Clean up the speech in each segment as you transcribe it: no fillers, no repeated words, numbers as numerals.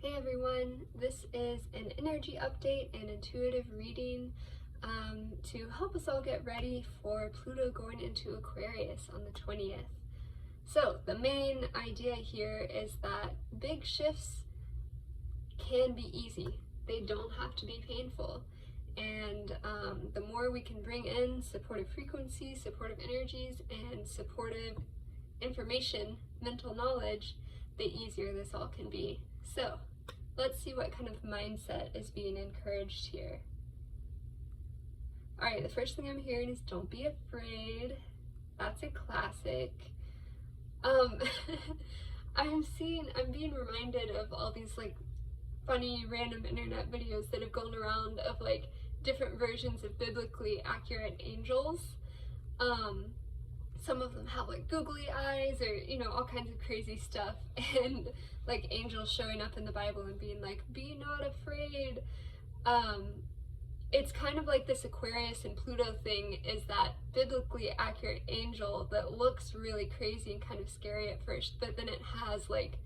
Hey everyone, this is an energy update and intuitive reading to help us all get ready for Pluto going into Aquarius on the 20th. So the main idea here is that big shifts can be easy. They don't have to be painful. And the more we can bring in supportive frequencies, supportive energies, and supportive information, mental knowledge, the easier this all can be. So let's see what kind of mindset is being encouraged here. All right, the first thing I'm hearing is don't be afraid. That's a classic. I'm being reminded of all these like funny random internet videos that have gone around of like different versions of biblically accurate angels. Some of them have like googly eyes or, all kinds of crazy stuff, and like angels showing up in the Bible and being like, be not afraid. It's kind of like this Aquarius and Pluto thing, is that biblically accurate angel that looks really crazy and kind of scary at first, but then it has like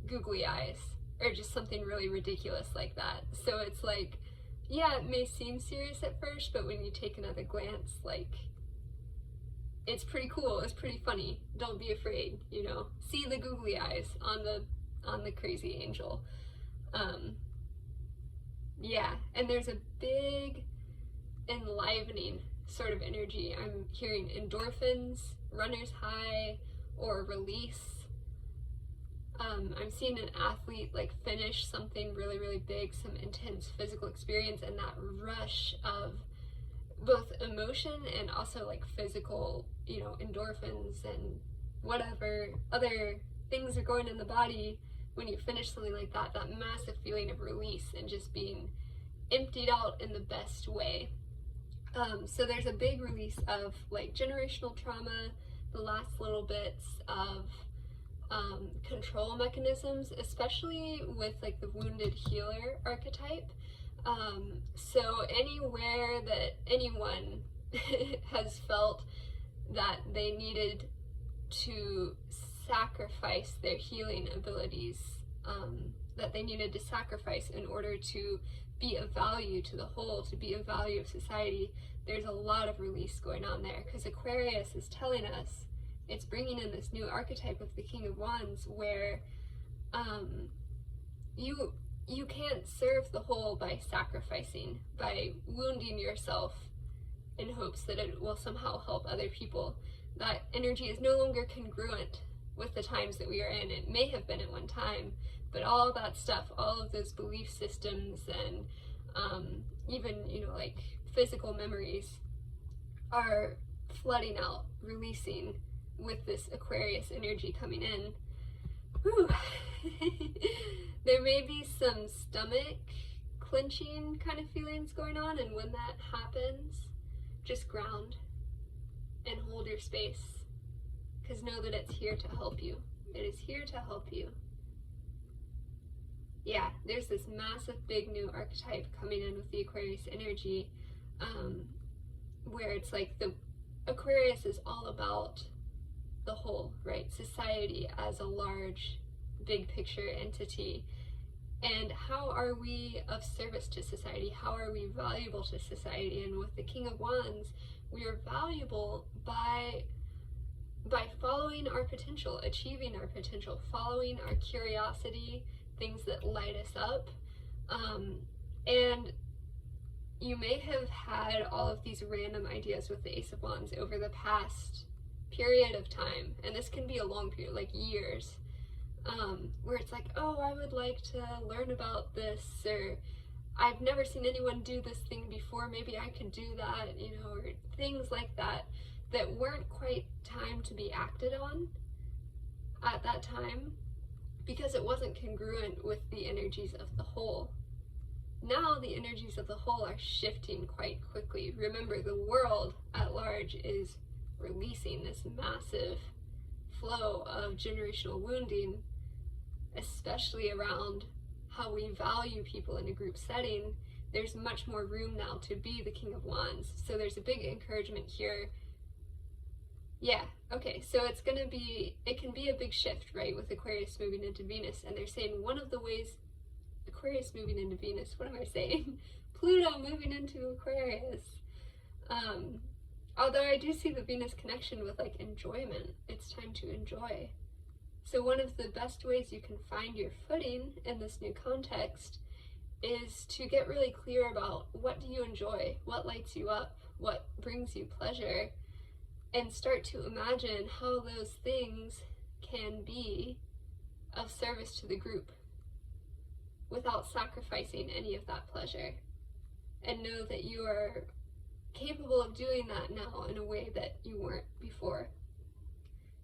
googly eyes or just something really ridiculous like that. So it's like, yeah, it may seem serious at first, but when you take another glance, like, it's pretty cool, it's pretty funny. Don't be afraid, see the googly eyes on the crazy angel. Yeah, and there's a big enlivening sort of energy. I'm hearing endorphins, runner's high, or release. I'm seeing an athlete like finish something really, really big, some intense physical experience, and that rush of both emotion and also like physical, endorphins and whatever other things are going in the body when you finish something like that, that massive feeling of release and just being emptied out in the best way. So there's a big release of like generational trauma, the last little bits of control mechanisms, especially with like the wounded healer archetype. So anywhere that anyone has felt that they needed to sacrifice their healing abilities, that they needed to sacrifice in order to be of value to the whole, to be of value of society, there's a lot of release going on there, because Aquarius is telling us, it's bringing in this new archetype of the King of Wands where you can't serve the whole by sacrificing, by wounding yourself in hopes that it will somehow help other people. That energy is no longer congruent with the times that we are in. It may have been at one time, but all that stuff, all of those belief systems and even, like physical memories are flooding out, releasing with this Aquarius energy coming in. Whew. There may be some stomach clenching kind of feelings going on, and when that happens, just ground and hold your space, because know that it's here to help you. It is here to help you. Yeah, there's this massive big new archetype coming in with the Aquarius energy, where it's like the Aquarius is all about the whole, right? Society as a large, big picture entity. And how are we of service to society? How are we valuable to society? And with the King of Wands, we are valuable by following our potential, achieving our potential, following our curiosity, things that light us up. And you may have had all of these random ideas with the Ace of Wands over the past period of time, and this can be a long period, like years, where it's like, oh, I would like to learn about this, or I've never seen anyone do this thing before, maybe I could do that, or things like that that weren't quite time to be acted on at that time because it wasn't congruent with the energies of the whole. Now the energies of the whole are shifting quite quickly. Remember, the world at large is releasing this massive flow of generational wounding, especially around how we value people in a group setting. There's much more room now to be the King of Wands. So there's a big encouragement here. Yeah, okay, so it can be a big shift, right, with Aquarius moving into Venus, and they're saying one of the ways Aquarius moving into Venus. What am I saying? Pluto moving into Aquarius. Although I do see the Venus connection with like enjoyment. It's time to enjoy. So one of the best ways you can find your footing in this new context is to get really clear about what do you enjoy, what lights you up, what brings you pleasure, and start to imagine how those things can be of service to the group without sacrificing any of that pleasure. And know that you are capable of doing that now in a way that you weren't before.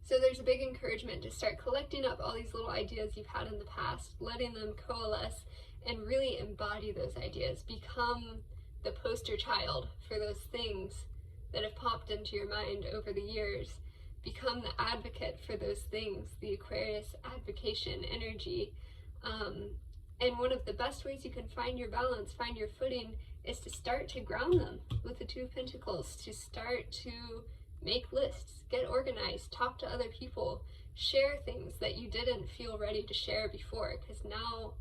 So there's a big encouragement to start collecting up all these little ideas you've had in the past, letting them coalesce, and really embody those ideas. Become the poster child for those things that have popped into your mind over the years. Become the advocate for those things, the Aquarius advocation energy. And one of the best ways you can find your balance, find your footing, is to start to ground them with the Two of Pentacles, to start to make lists, get organized, talk to other people, share things that you didn't feel ready to share before, because now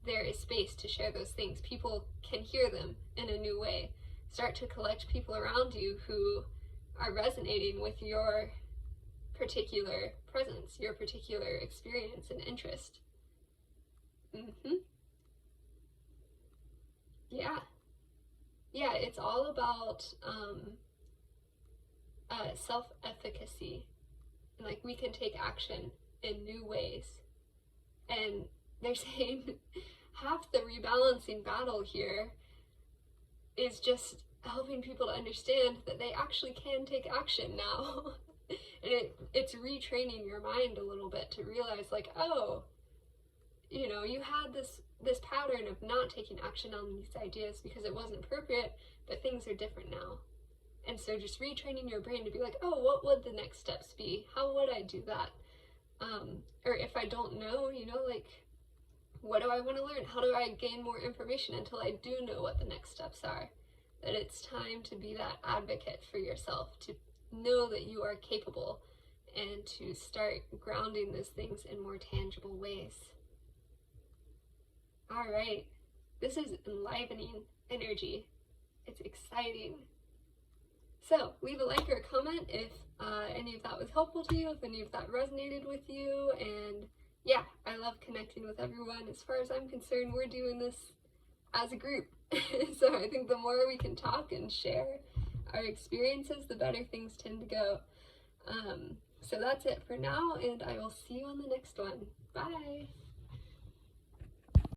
there is space to share those things. People can hear them in a new way. Start to collect people around you who are resonating with your particular presence, your particular experience and interest. Yeah, it's all about self-efficacy, and like we can take action in new ways. And they're saying half the rebalancing battle here is just helping people to understand that they actually can take action now. And it's retraining your mind a little bit to realize like, oh, you know, you had this pattern of not taking action on these ideas because it wasn't appropriate, but things are different now. And so just retraining your brain to be like, oh, what would the next steps be? How would I do that? Or if I don't know, you know, like, what do I want to learn? How do I gain more information until I do know what the next steps are? That it's time to be that advocate for yourself, to know that you are capable, and to start grounding those things in more tangible ways. All right, this is enlivening energy. It's exciting. So leave a like or a comment if any of that was helpful to you, if any of that resonated with you. And yeah, I love connecting with everyone. As far as I'm concerned, we're doing this as a group. So I think the more we can talk and share our experiences, the better things tend to go. So that's it for now, and I will see you on the next one. Bye.